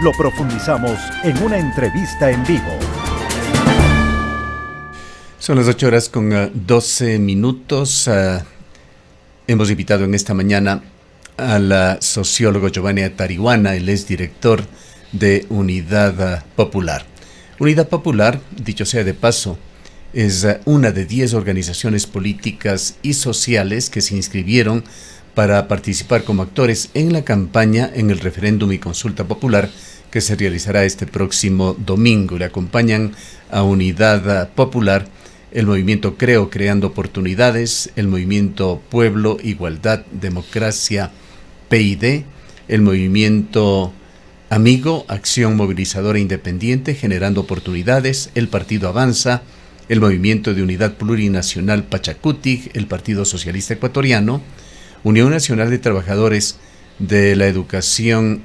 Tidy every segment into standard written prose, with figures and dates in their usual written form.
lo profundizamos en una entrevista en vivo. Son las 8 horas con 12 minutos. Hemos invitado en esta mañana al sociólogo Giovanni Atariwana. Él es director de Unidad Popular. Unidad Popular, dicho sea de paso, es una de 10 organizaciones políticas y sociales que se inscribieron para participar como actores en la campaña en el referéndum y consulta popular que se realizará este próximo domingo. Le acompañan a Unidad Popular el movimiento Creo, Creando Oportunidades, el movimiento Pueblo, Igualdad, Democracia, PID, el movimiento Amigo, Acción Movilizadora Independiente, Generando Oportunidades, el Partido Avanza, el Movimiento de Unidad Plurinacional Pachacutic, el Partido Socialista Ecuatoriano, Unión Nacional de Trabajadores de la Educación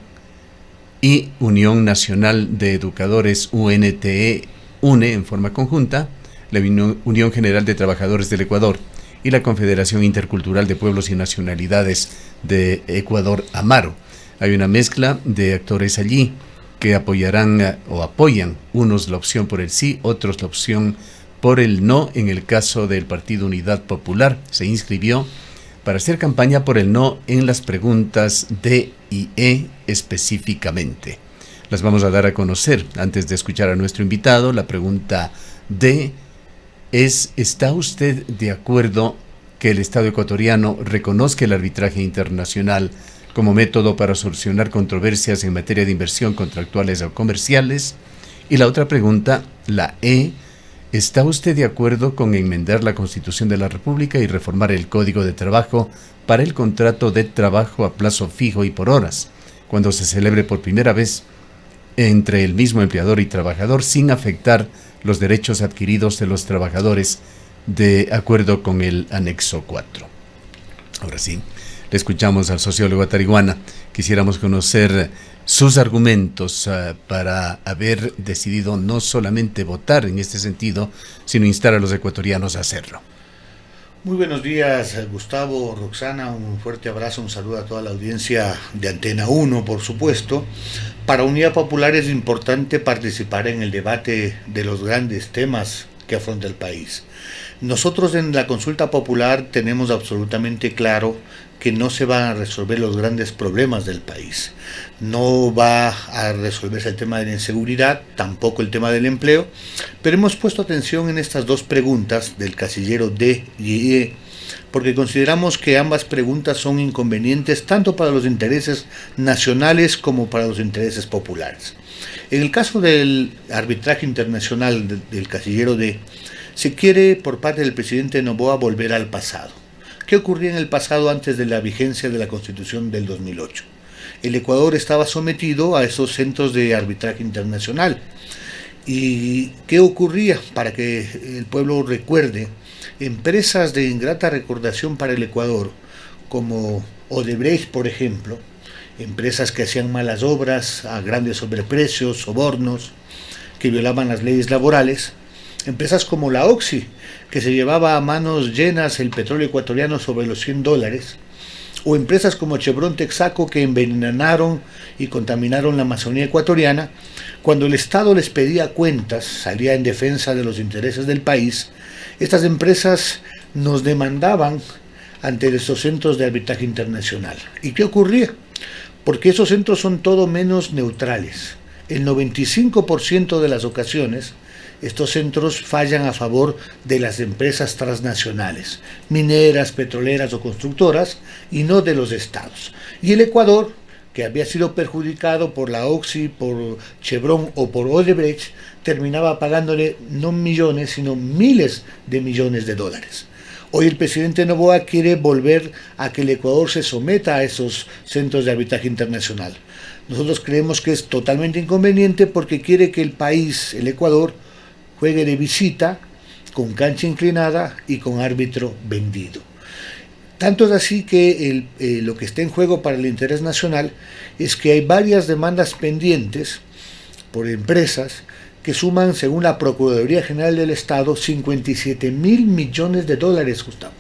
y Unión Nacional de Educadores UNTE, UNE en forma conjunta, la Unión General de Trabajadores del Ecuador y la Confederación Intercultural de Pueblos y Nacionalidades de Ecuador, AMARO. Hay una mezcla de actores allí que apoyarán o apoyan, unos la opción por el sí, otros la opción por el no. En el caso del Partido Unidad Popular, se inscribió para hacer campaña por el no en las preguntas D y E específicamente. Las vamos a dar a conocer antes de escuchar a nuestro invitado. La pregunta D es: ¿está usted de acuerdo que el Estado ecuatoriano reconozca el arbitraje internacional como método para solucionar controversias en materia de inversión contractuales o comerciales? Y la otra pregunta, la E: ¿está usted de acuerdo con enmendar la Constitución de la República y reformar el Código de Trabajo para el contrato de trabajo a plazo fijo y por horas, cuando se celebre por primera vez entre el mismo empleador y trabajador, sin afectar los derechos adquiridos de los trabajadores de acuerdo con el anexo 4? Ahora sí, le escuchamos al sociólogo Atariwana. Quisiéramos conocer sus argumentos para haber decidido no solamente votar en este sentido, sino instar a los ecuatorianos a hacerlo. Muy buenos días, Gustavo, Roxana, un fuerte abrazo, un saludo a toda la audiencia de Antena 1, por supuesto. Para Unidad Popular es importante participar en el debate de los grandes temas que afronta el país. Nosotros en la consulta popular tenemos absolutamente claro que no se van a resolver los grandes problemas del país. No va a resolverse el tema de la inseguridad, tampoco el tema del empleo, pero hemos puesto atención en estas dos preguntas del casillero D y E, porque consideramos que ambas preguntas son inconvenientes tanto para los intereses nacionales como para los intereses populares. En el caso del arbitraje internacional del casillero D, se quiere por parte del presidente Noboa volver al pasado. ¿Qué ocurría en el pasado antes de la vigencia de la Constitución del 2008? El Ecuador estaba sometido a esos centros de arbitraje internacional. ¿Y qué ocurría? Para que el pueblo recuerde, empresas de ingrata recordación para el Ecuador, como Odebrecht, por ejemplo, empresas que hacían malas obras a grandes sobreprecios, sobornos, que violaban las leyes laborales, empresas como la Oxy, que se llevaba a manos llenas el petróleo ecuatoriano sobre los $100, o empresas como Chevron Texaco, que envenenaron y contaminaron la Amazonía ecuatoriana. Cuando el Estado les pedía cuentas, salía en defensa de los intereses del país, estas empresas nos demandaban ante esos centros de arbitraje internacional. ¿Y qué ocurría? Porque esos centros son todo menos neutrales. El 95% de las ocasiones, estos centros fallan a favor de las empresas transnacionales, mineras, petroleras o constructoras, y no de los estados. Y el Ecuador, que había sido perjudicado por la Oxy, por Chevron o por Odebrecht, terminaba pagándole no millones, sino miles de millones de dólares. Hoy el presidente Noboa quiere volver a que el Ecuador se someta a esos centros de arbitraje internacional. Nosotros creemos que es totalmente inconveniente porque quiere que el país, el Ecuador, juegue de visita, con cancha inclinada y con árbitro vendido. Tanto es así que lo que está en juego para el interés nacional es que hay varias demandas pendientes por empresas que suman, según la Procuraduría General del Estado, 57.000 millones de dólares, Gustavo,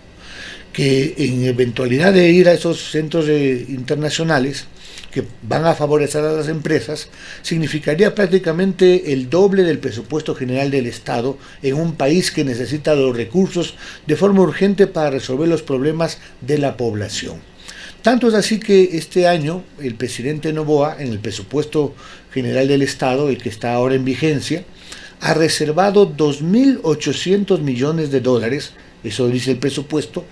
que en eventualidad de ir a esos centros internacionales que van a favorecer a las empresas, significaría prácticamente el doble del presupuesto general del Estado en un país que necesita los recursos de forma urgente para resolver los problemas de la población. Tanto es así que este año el presidente Noboa, en el presupuesto general del Estado, el que está ahora en vigencia, ha reservado 2.800 millones de dólares, eso dice el presupuesto,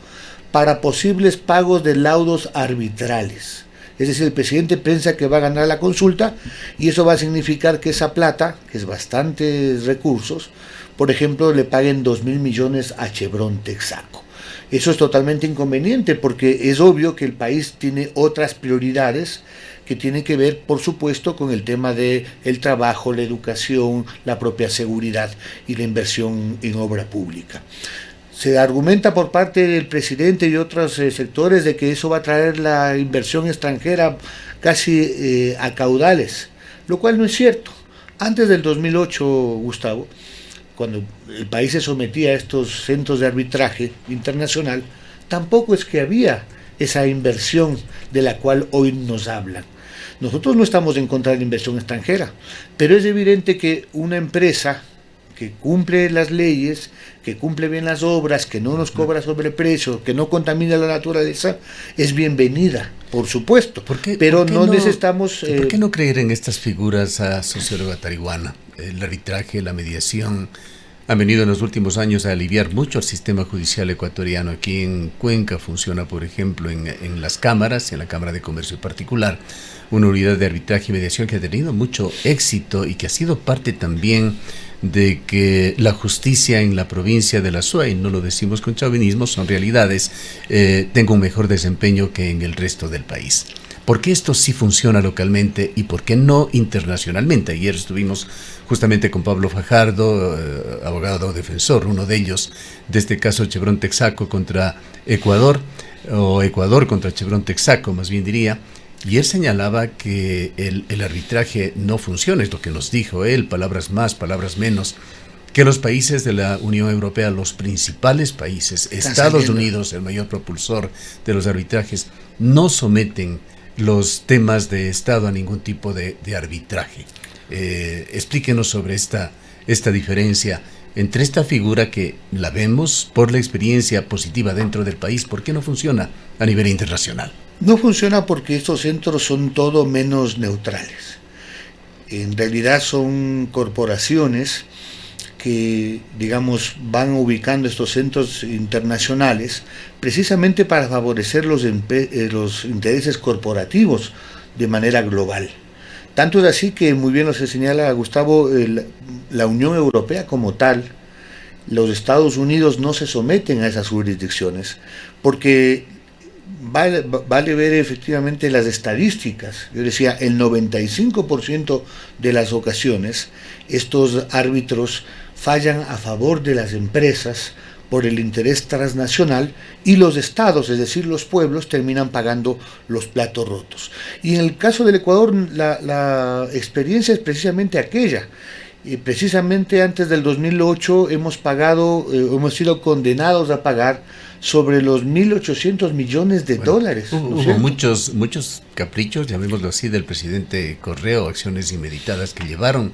para posibles pagos de laudos arbitrales. Es decir, el presidente piensa que va a ganar la consulta y eso va a significar que esa plata, que es bastantes recursos, por ejemplo, le paguen 2.000 millones a Chevron Texaco. Eso es totalmente inconveniente porque es obvio que el país tiene otras prioridades que tienen que ver, por supuesto, con el tema del trabajo, la educación, la propia seguridad y la inversión en obra pública. Se argumenta por parte del presidente y otros sectores de que eso va a traer la inversión extranjera casi a caudales, lo cual no es cierto. Antes del 2008, Gustavo, cuando el país se sometía a estos centros de arbitraje internacional, tampoco es que había esa inversión de la cual hoy nos hablan. Nosotros no estamos en contra de la inversión extranjera, pero es evidente que una empresa que cumple las leyes, que cumple bien las obras, que no nos cobra sobreprecio, que no contamina la naturaleza, es bienvenida, por supuesto. Pero no necesitamos... ¿Por qué no creer en estas figuras, socióloga Tarihuana? El arbitraje, la mediación, han venido en los últimos años a aliviar mucho el sistema judicial ecuatoriano. Aquí en Cuenca funciona, por ejemplo, en las cámaras, en la Cámara de Comercio Particular, una unidad de arbitraje y mediación que ha tenido mucho éxito y que ha sido parte también de que la justicia en la provincia de la Suay, no lo decimos con chauvinismo, son realidades, tenga un mejor desempeño que en el resto del país. ¿Por qué esto sí funciona localmente y por qué no internacionalmente? Ayer estuvimos justamente con Pablo Fajardo, abogado defensor, uno de ellos, de este caso Chevron Texaco contra Ecuador, o Ecuador contra Chevron Texaco, más bien diría, y él señalaba que el arbitraje no funciona, es lo que nos dijo él, palabras más, palabras menos, que los países de la Unión Europea, los principales países, Estados Unidos, el mayor propulsor de los arbitrajes, no someten los temas de Estado a ningún tipo de arbitraje. Explíquenos sobre esta diferencia entre esta figura que la vemos por la experiencia positiva dentro del país, ¿por qué no funciona a nivel internacional? No funciona porque estos centros son todo menos neutrales. En realidad son corporaciones que, digamos, van ubicando estos centros internacionales precisamente para favorecer los intereses corporativos de manera global. Tanto es así que, muy bien lo se señala Gustavo, la Unión Europea como tal, los Estados Unidos no se someten a esas jurisdicciones porque vale ver efectivamente las estadísticas. Yo decía, el 95% de las ocasiones estos árbitros fallan a favor de las empresas por el interés transnacional y los estados, es decir, los pueblos, terminan pagando los platos rotos. Y en el caso del Ecuador la experiencia es precisamente aquella. Y precisamente antes del 2008 hemos sido condenados a pagar sobre los 1.800 millones de dólares. Hubo muchos caprichos, llamémoslo así, del presidente Correa, acciones inmeditadas que llevaron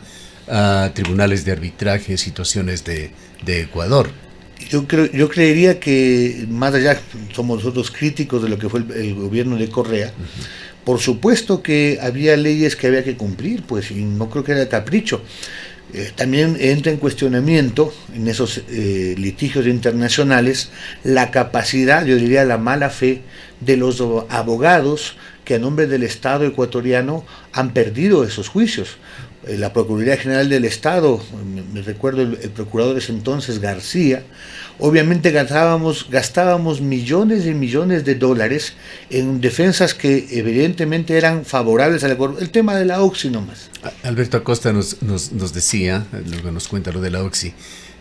a tribunales de arbitraje, situaciones de Ecuador. Yo creería que, más allá, somos nosotros críticos de lo que fue el gobierno de Correa. Por supuesto que había leyes que había que cumplir, pues, y no creo que era capricho. También entra en cuestionamiento en esos litigios internacionales la capacidad, yo diría la mala fe, de los abogados que a nombre del Estado ecuatoriano han perdido esos juicios. La Procuraduría General del Estado, me recuerdo el procurador de ese entonces, García, obviamente gastábamos millones y millones de dólares en defensas que evidentemente eran favorables al Ecuador. El tema de la OXI nomás. Alberto Acosta nos decía, luego nos cuenta lo de la OXI,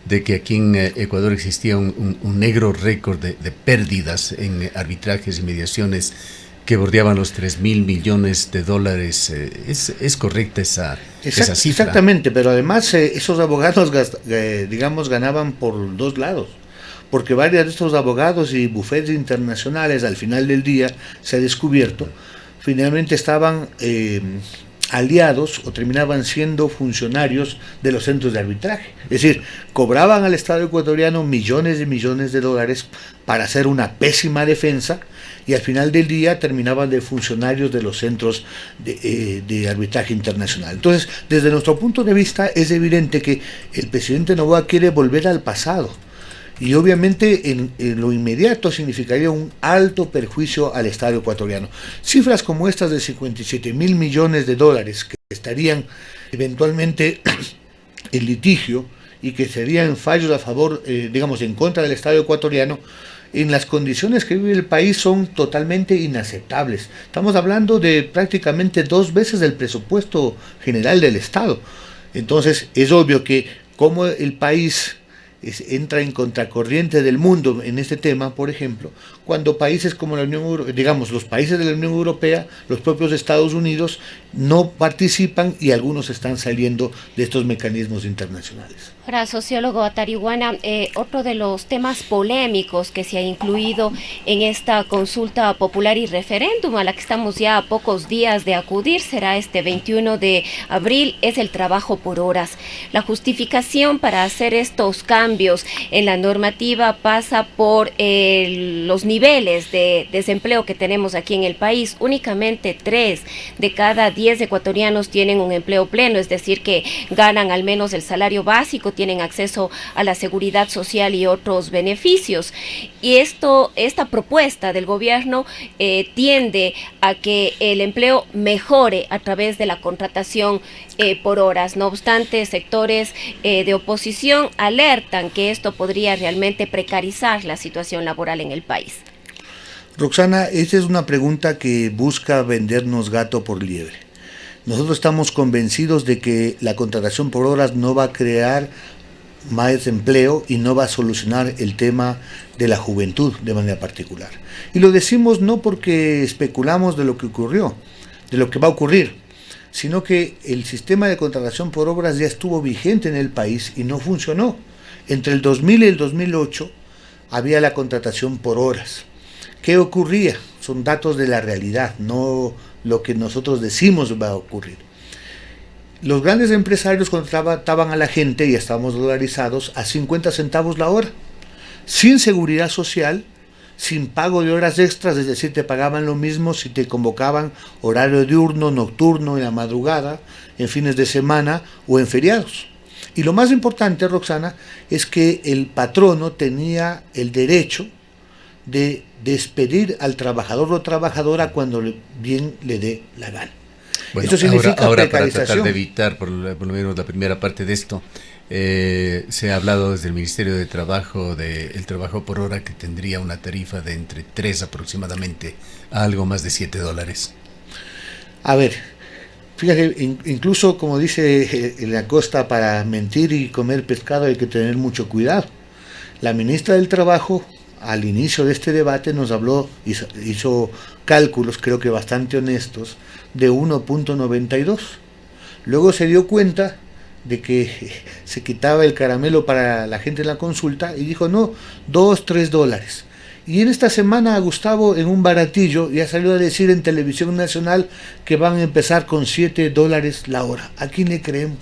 de que aquí en Ecuador existía un negro récord de pérdidas en arbitrajes y mediaciones que bordeaban los 3.000 millones de dólares. ¿Es correcta esa cifra? Exactamente, pero además esos abogados, ganaban por dos lados, porque varios de estos abogados y bufetes internacionales, al final del día, se ha descubierto, finalmente estaban aliados o terminaban siendo funcionarios de los centros de arbitraje. Es decir, cobraban al Estado ecuatoriano millones y millones de dólares para hacer una pésima defensa y al final del día terminaban de funcionarios de los centros de arbitraje internacional. Entonces, desde nuestro punto de vista es evidente que el presidente Noboa quiere volver al pasado. Y obviamente en lo inmediato significaría un alto perjuicio al Estado ecuatoriano. Cifras como estas de 57.000 millones de dólares que estarían eventualmente en litigio y que serían fallos a favor, digamos, en contra del Estado ecuatoriano, en las condiciones que vive el país son totalmente inaceptables. Estamos hablando de prácticamente 2 veces el presupuesto general del Estado. Entonces es obvio que como el país entra en contracorriente del mundo en este tema, por ejemplo, cuando países como la Unión Europea, digamos, los países de la Unión Europea, los propios Estados Unidos, no participan y algunos están saliendo de estos mecanismos internacionales. Ahora, sociólogo Atarihuana, otro de los temas polémicos que se ha incluido en esta consulta popular y referéndum a la que estamos ya a pocos días de acudir, será este 21 de abril, es el trabajo por horas. La justificación para hacer estos cambios en la normativa pasa por los niveles de desempleo que tenemos aquí en el país. Únicamente 3 de cada 10 ecuatorianos tienen un empleo pleno, es decir, que ganan al menos el salario básico, tienen acceso a la seguridad social y otros beneficios. Y esta propuesta del gobierno tiende a que el empleo mejore a través de la contratación por horas. No obstante, sectores de oposición alertan que esto podría realmente precarizar la situación laboral en el país. Roxana, esta es una pregunta que busca vendernos gato por liebre. Nosotros estamos convencidos de que la contratación por horas no va a crear más empleo y no va a solucionar el tema de la juventud de manera particular. Y lo decimos no porque especulamos de lo que ocurrió, de lo que va a ocurrir, sino que el sistema de contratación por obras ya estuvo vigente en el país y no funcionó. Entre el 2000 y el 2008 había la contratación por horas. ¿Qué ocurría? Son datos de la realidad, no lo que nosotros decimos va a ocurrir. Los grandes empresarios contrataban a la gente, y estábamos dolarizados, a 50 centavos la hora, sin seguridad social, sin pago de horas extras, es decir, te pagaban lo mismo si te convocaban horario diurno, nocturno, en la madrugada, en fines de semana o en feriados. Y lo más importante, Roxana, es que el patrono tenía el derecho de despedir al trabajador o trabajadora cuando bien le dé la gana. Bueno, esto significa ahora para tratar de evitar por lo menos la primera parte de esto, se ha hablado desde el Ministerio de Trabajo del trabajo por hora que tendría una tarifa de entre 3 aproximadamente a algo más de $7. A ver, fíjate, incluso como dice en la costa, para mentir y comer pescado hay que tener mucho cuidado. La ministra del Trabajo al inicio de este debate nos habló, hizo cálculos creo que bastante honestos, de 1.92. Luego se dio cuenta de que se quitaba el caramelo para la gente en la consulta y dijo no, $2-3. Y en esta semana Gustavo, en un baratillo, ya salió a decir en televisión nacional que van a empezar con $7 la hora. ¿A quién le creemos?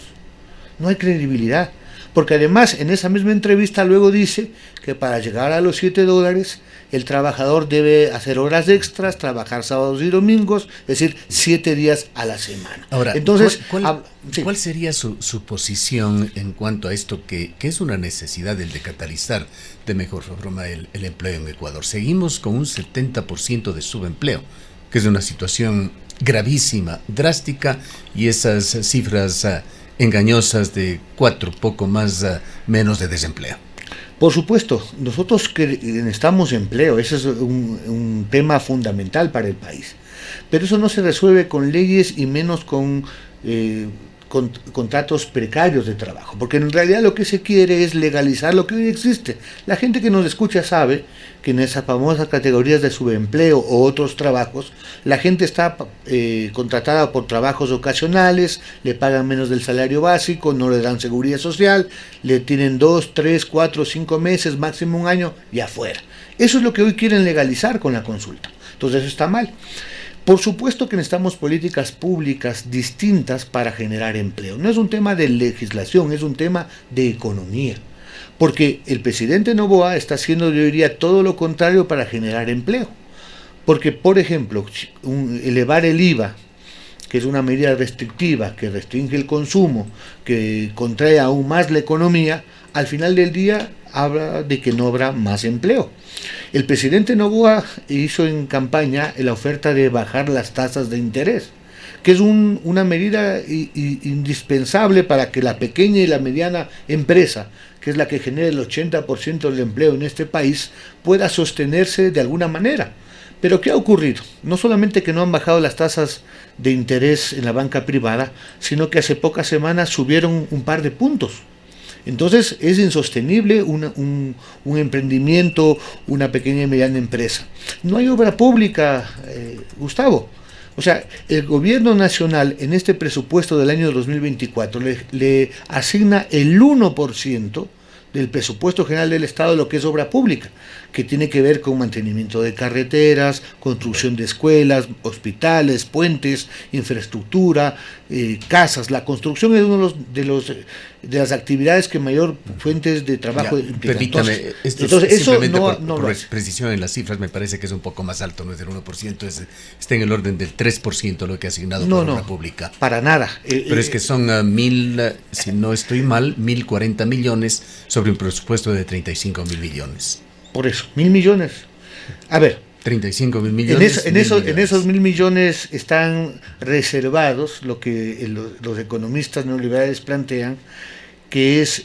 No hay credibilidad. Porque además en esa misma entrevista luego dice que para llegar a los $7 el trabajador debe hacer horas extras, trabajar sábados y domingos, es decir, 7 días a la semana. Ahora, entonces, ¿cuál sería su posición en cuanto a esto que es una necesidad el de catalizar de mejor forma el empleo en Ecuador? Seguimos con un 70% de subempleo, que es una situación gravísima, drástica, y esas cifras engañosas de 4, poco más, menos de desempleo. Por supuesto, nosotros que necesitamos empleo, ese es un tema fundamental para el país, pero eso no se resuelve con leyes y menos con contratos precarios de trabajo, porque en realidad lo que se quiere es legalizar lo que hoy existe. La gente que nos escucha sabe que en esas famosas categorías de subempleo o otros trabajos, la gente está contratada por trabajos ocasionales, le pagan menos del salario básico, no le dan seguridad social, le tienen 2, 3, 4, 5 meses, máximo un año y afuera. Eso es lo que hoy quieren legalizar con la consulta. Entonces eso está mal. Por supuesto que necesitamos políticas públicas distintas para generar empleo. No es un tema de legislación, es un tema de economía. Porque el presidente Noboa está haciendo, yo diría, todo lo contrario para generar empleo. Porque, por ejemplo, elevar el IVA, que es una medida restrictiva, que restringe el consumo, que contrae aún más la economía, al final del día habla de que no habrá más empleo. El presidente Noboa hizo en campaña la oferta de bajar las tasas de interés, que es una medida indispensable para que la pequeña y la mediana empresa, que es la que genera el 80% del empleo en este país, pueda sostenerse de alguna manera. Pero ¿qué ha ocurrido? No solamente que no han bajado las tasas de interés en la banca privada, sino que hace pocas semanas subieron un par de puntos. Entonces es insostenible un emprendimiento, una pequeña y mediana empresa. No hay obra pública, Gustavo. O sea, el gobierno nacional en este presupuesto del año 2024 le asigna el 1% del presupuesto general del Estado lo que es obra pública, que tiene que ver con mantenimiento de carreteras, construcción de escuelas, hospitales, puentes, infraestructura, casas. La construcción es uno de las actividades que mayor fuentes de trabajo implican. Permítame, entonces eso no por precisión en las cifras me parece que es un poco más alto, no es del 1%, está en el orden del 3% lo que ha asignado por obra pública. Para nada. Pero es que son si no estoy mal, 1.040 millones sobre un presupuesto de 35.000 millones. Por eso, 1.000 millones. A ver, 35.000 millones. En esos 1.000 millones están reservados lo que los economistas neoliberales plantean, que es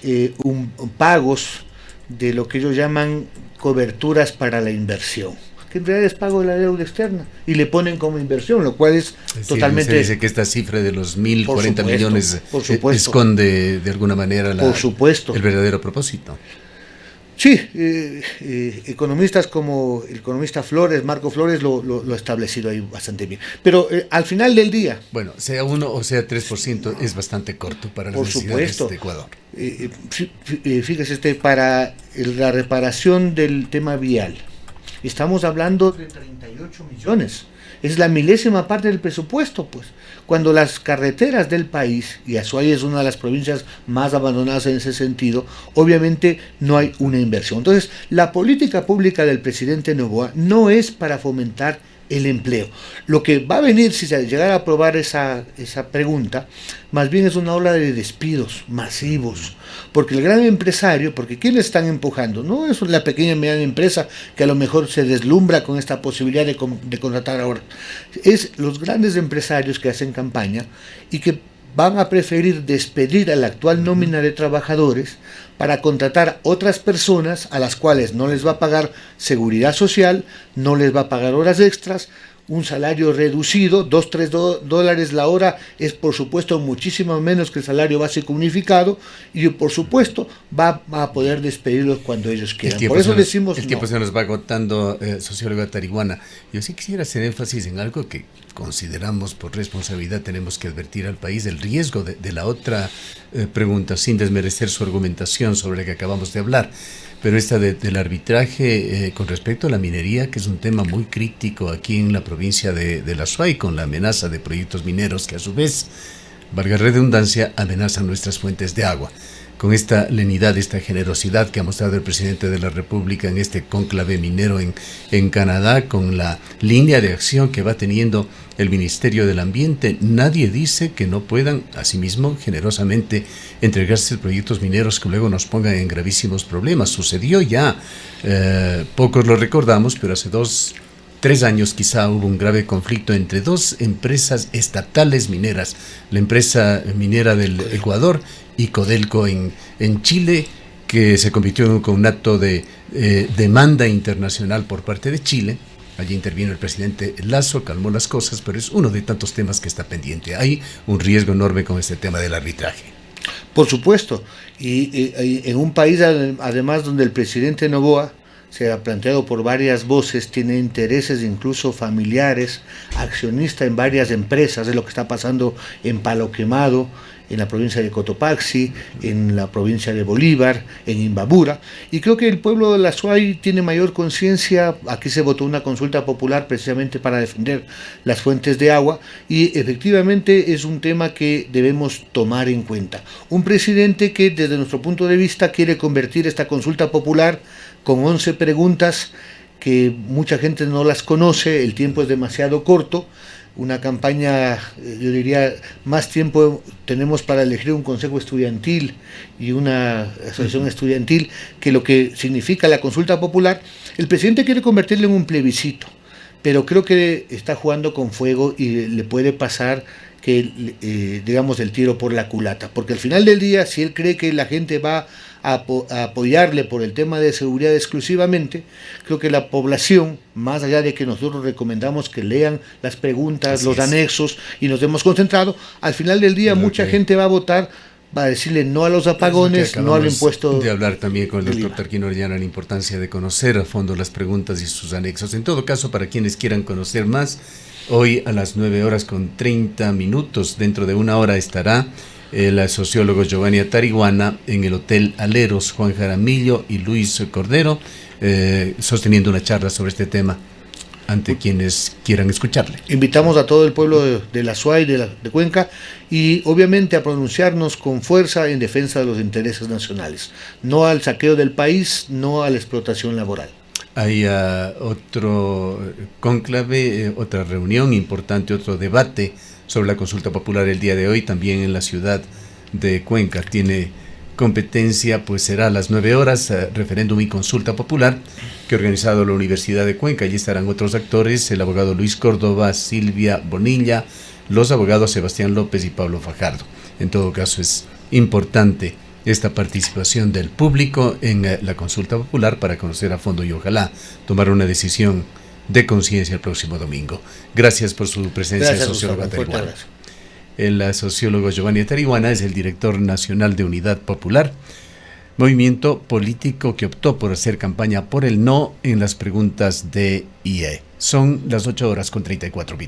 pagos de lo que ellos llaman coberturas para la inversión, que en realidad es pago de la deuda externa, y le ponen como inversión, lo cual es totalmente... Se dice que esta cifra de los 1.040 millones esconde de alguna manera el verdadero propósito. Sí, economistas como el economista Flores, Marco Flores, lo ha establecido ahí bastante bien. Pero al final del día... Bueno, sea 1 o sea 3% es bastante corto para las necesidades de Ecuador. Fíjese para la reparación del tema vial, estamos hablando de 38 millones. Es la milésima parte del presupuesto, pues. Cuando las carreteras del país, y Azuay es una de las provincias más abandonadas en ese sentido, obviamente no hay una inversión. Entonces, la política pública del presidente Noboa no es para fomentar el empleo. Lo que va a venir, si se llegara a aprobar esa pregunta, más bien es una ola de despidos masivos, porque el gran empresario, porque ¿quiénes están empujando? No es la pequeña y mediana empresa que a lo mejor se deslumbra con esta posibilidad de contratar ahora, es los grandes empresarios que hacen campaña y que van a preferir despedir a la actual nómina de trabajadores para contratar otras personas a las cuales no les va a pagar seguridad social, no les va a pagar horas extras, un salario reducido, $2-3 la hora es por supuesto muchísimo menos que el salario básico unificado, y por supuesto va a poder despedirlos cuando ellos quieran. Por eso decimos el tiempo se nos va agotando, socióloga Tarihuana. Yo sí quisiera hacer énfasis en algo que consideramos por responsabilidad tenemos que advertir al país, el riesgo de la otra pregunta, sin desmerecer su argumentación sobre la que acabamos de hablar. Pero esta del arbitraje con respecto a la minería, que es un tema muy crítico aquí en la provincia de la Azuay, con la amenaza de proyectos mineros que a su vez, valga redundancia, amenazan nuestras fuentes de agua. Con esta lenidad, esta generosidad que ha mostrado el presidente de la República en este cónclave minero en Canadá, con la línea de acción que va teniendo el Ministerio del Ambiente, nadie dice que no puedan, asimismo, generosamente entregarse proyectos mineros que luego nos pongan en gravísimos problemas. Sucedió ya, pocos lo recordamos, pero hace 3 años quizá hubo un grave conflicto entre 2 empresas estatales mineras, la empresa minera del Ecuador y Codelco en Chile, que se convirtió con un acto de demanda internacional por parte de Chile. Allí intervino el presidente Lasso, calmó las cosas, pero es uno de tantos temas que está pendiente. Hay un riesgo enorme con este tema del arbitraje. Por supuesto, y en un país además donde el presidente Noboa se ha planteado por varias voces, tiene intereses incluso familiares, accionista en varias empresas, es lo que está pasando en Palo Quemado, en la provincia de Cotopaxi, en la provincia de Bolívar, en Imbabura, y creo que el pueblo de la Azuay tiene mayor conciencia. Aquí se votó una consulta popular precisamente para defender las fuentes de agua, y efectivamente es un tema que debemos tomar en cuenta. Un presidente que desde nuestro punto de vista quiere convertir esta consulta popular con 11 preguntas que mucha gente no las conoce, el tiempo es demasiado corto. Una campaña, yo diría, más tiempo tenemos para elegir un consejo estudiantil y una asociación estudiantil que lo que significa la consulta popular. El presidente quiere convertirlo en un plebiscito, pero creo que está jugando con fuego y le puede pasar que, digamos, el tiro por la culata, porque al final del día, si él cree que la gente va a apoyarle por el tema de seguridad exclusivamente, creo que la población, más allá de que nosotros recomendamos que lean las preguntas, los anexos y nos hemos concentrado, al final del día mucha gente va a votar, va a decirle no a los apagones, no al impuesto. De hablar también con el doctor Tarquino Orellana la importancia de conocer a fondo las preguntas y sus anexos. En todo caso, para quienes quieran conocer más, hoy a las 9:30, dentro de una hora estará el sociólogo Giovanni Atariguana en el Hotel Aleros, Juan Jaramillo y Luis Cordero, sosteniendo una charla sobre este tema ante quienes quieran escucharle. Invitamos a todo el pueblo de la Azuay, de Cuenca, y obviamente a pronunciarnos con fuerza en defensa de los intereses nacionales, no al saqueo del país, no a la explotación laboral. Hay otro cónclave, otra reunión importante, otro debate sobre la consulta popular el día de hoy, también en la ciudad de Cuenca. Tiene competencia, pues será a las 9 horas, referéndum y consulta popular que ha organizado la Universidad de Cuenca. Allí estarán otros actores, el abogado Luis Córdoba, Silvia Bonilla, los abogados Sebastián López y Pablo Fajardo. En todo caso, es importante esta participación del público en la consulta popular para conocer a fondo y ojalá tomar una decisión de conciencia el próximo domingo. Gracias por su presencia, sociólogo Atariguana. El sociólogo Giovanni Atariguana es el director nacional de Unidad Popular, movimiento político que optó por hacer campaña por el no en las preguntas de IE. Son las 8:34 minutos.